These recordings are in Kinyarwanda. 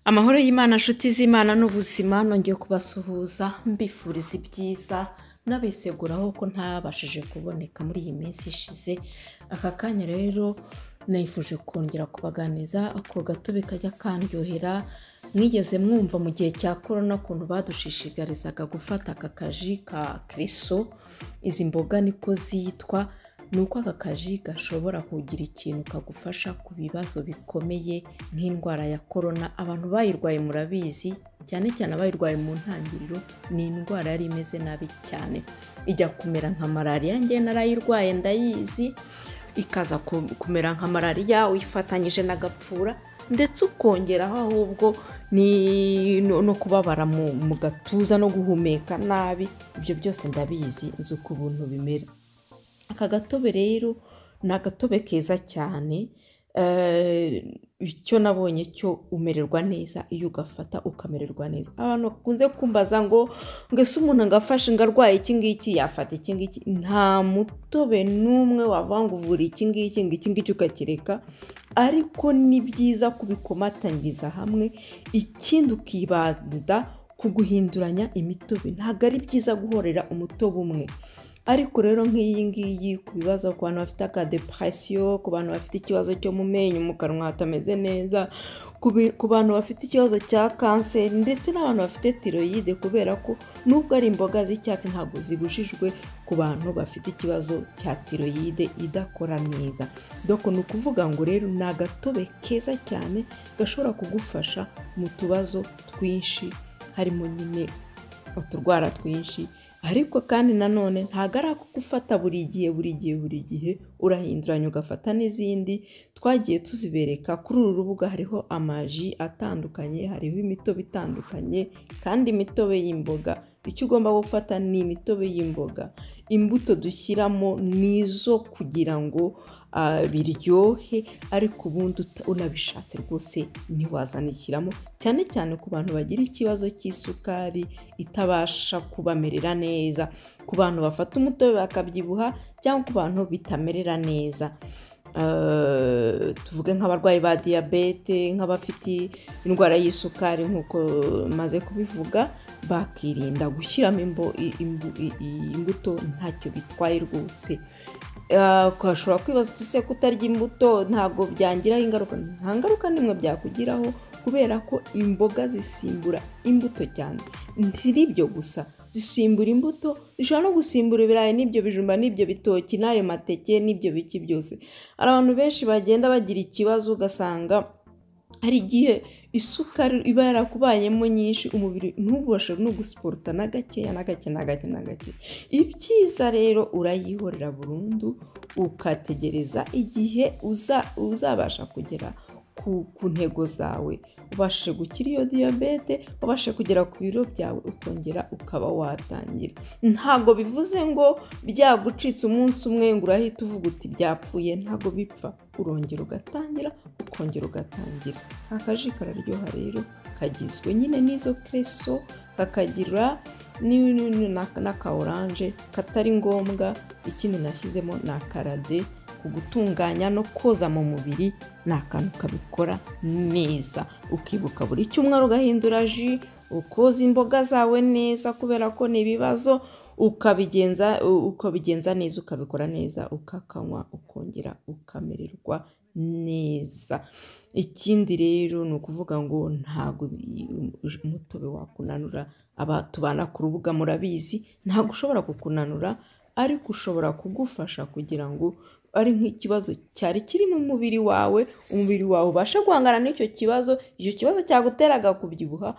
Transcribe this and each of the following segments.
Amahoro y'Imana, nshuti z'Imana n'ubuzima, nongeye kubasuhuza mbifuriza ibyiza nabiseguraho ko ntabashije kuboneka muri iyi minsi ishize. Aka kanya rero nifuje kongera kubaganiza ako gatobe kajya kandyohera. Mwigeze mwumva mu gihe cya corona kuntu badushishikarizaga gufata aka kaji ka kriso, izi mboga niko zitwa. Nuko aka kaji gashobora kugira ikintu kagufasha ku bibazo bikomeye nk'indwara ya corona. Abantu bayirwaye murabizi, cyane cyane abayirwaye mu ntangiriro, ni indwara yari imeze nabi cyane, ijya kumera nka malaria. Njye narayirwaye ndayizi, ikaza kumera nka malaria uyifatanyije n'agapfura, ndetse ukongeraho ahubwo no kubabara mu gatuza no guhumeka nabi. Ibyo byose ndabizi, nzi uko ubuntu bimera. Aka gatobe rero ni agatobe keza cyane. Icyo nabonye cyo umererwa neza iyo ugafata ukamererwa neza. Abantu bakunze kumbaza ngo ese umuntu ngafashe ngarwaye iki ngiki yafata iki ngiki. Nta mutobe n'umwe wavanga uvura iki ngiki ukakireka, ariko ni byiza kubikomatanyiriza hamwe. Ikindi ukibanda ku guhinduranya imitobe. Ntabwo ari byiza guhorera umutobe umwe. Ariko rero nk'iyi ngiyi ku bibazo ku bantu bafite akadepression, ku bantu bafite ikibazo cyo mu menyo mu kanwa hatameze neza, ku bantu bafite ikibazo cya kanseri, ndetse n'abantu bafite tiroyide, kubera ko nubwo ari imboga z'icyatsi ntabwo zibujijwe ku bantu bafite ikibazo cya tiroyide idakora neza. Doko ni ukuvuga ngo rero ni agatobe keza cyane gashobora kugufasha mu tubazo twinshi, harimo nyine uturwara twinshi. Ariko kandi nanone ntabwo ari ako gufata buri gihe, urahinduranya ugafata n'izindi. Twagiye tuzibereka kuri uru rubuga, hariho amaji atandukanye, hariho imitobe itandukanye, kandi imitobe y'imboga. Icyo ugomba gufata ni imitobe y'imboga. Imbuto dushyiramo nizo kugira ngo biryohe, ariko ubundi unabishatse rwose ntiwazanishyiramo, cyane cyane ku bantu bagira ikibazo cy'isukari itabasha kubamerera neza, ku bantu bafata umutobe bakabyibuha, cyangwa ku bantu bitamerera neza. Tuvuge nk'abarwayi ba diyabete, nk'abafite indwara y'isukari nk'uko maze kubivuga, bakirinda gushyiramo imbuto. Ntacyo bitwaye rwose. Ukashobora kwibaza uti se kutarya imbuto ntabwo byangiraho ingaruka? Nta ngaruka n'imwe byakugiraho, kubera ko imboga zisimbura imbuto cyane. Ntiribyo gusa, zisimbura imbuto, zishobora no gusimbura ibirayi n'ibyo bijumba n'ibyo bitoki n'ayo mateke n'ibyo biki byose. Hari abantu benshi bagenda bagira ikibazo, ugasanga hari igihe isukari iba yarakubayemo nyinshi, umubiri ntubashe no gusiporuta na gakeya. Ibyiza rero urayihorera burundu, ukategereza igihe uzabasha kugera ku ntego zawe, ubashe gukira iyo diyabete, ubashe kugera ku biro byawe, ukongera ukaba watangira. Ntabwo bivuze ngo byagucitse umunsi umwe ngo urahita uvuga uti byapfuye. Ntabwo bipfa, urongera ugatangira, ukongera ugatangira. Akaji kararyoha rero, kagizwe nyine n'izo kriso, kakagira n'aka oranje katari ngombwa. Ikindi nashyizemo ni akarade. Gutunganya no koza mu mubiri ni akantu kabikora neza. Ukibuka buri cyumweru ugahindura ji, ukoza imboga zawe neza, kubera ko ni ibibazo, ukabigenza neza, ukabikora neza, ukakanywa, ukongera ukamererwa neza. Ikindi rero ni ukuvuga ngo ntabwo umutobe wakunanura. Tubana ku rubuga murabizi, ntabwo ushobora kukunanura, ariko ushobora kugufasha kugira ngo ari nk'ikibazo cyari kiri mu mubiri wawe, umubiri wawe ubashe guhangana n'icyo kibazo. Icyo kibazo cyaguteraga kubyibuha,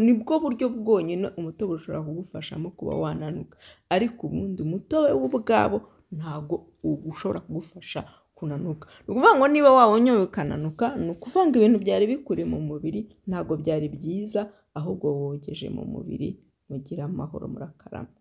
nibwo buryo bwonyine umutobe ushobora kugufashamo kuba wananuka. Ariko ubundi umutobe w'ubwabo ntabwo ushobora kugufasha kunanuka. Ni ukuvuga ngo niba wawunyoye ukananuka, ni ukuvuga ngo ibintu byari bikuri mu mubiri ntabwo byari byiza, ahubwo wogeje mu mubiri. Mugira amahoro, murakarama.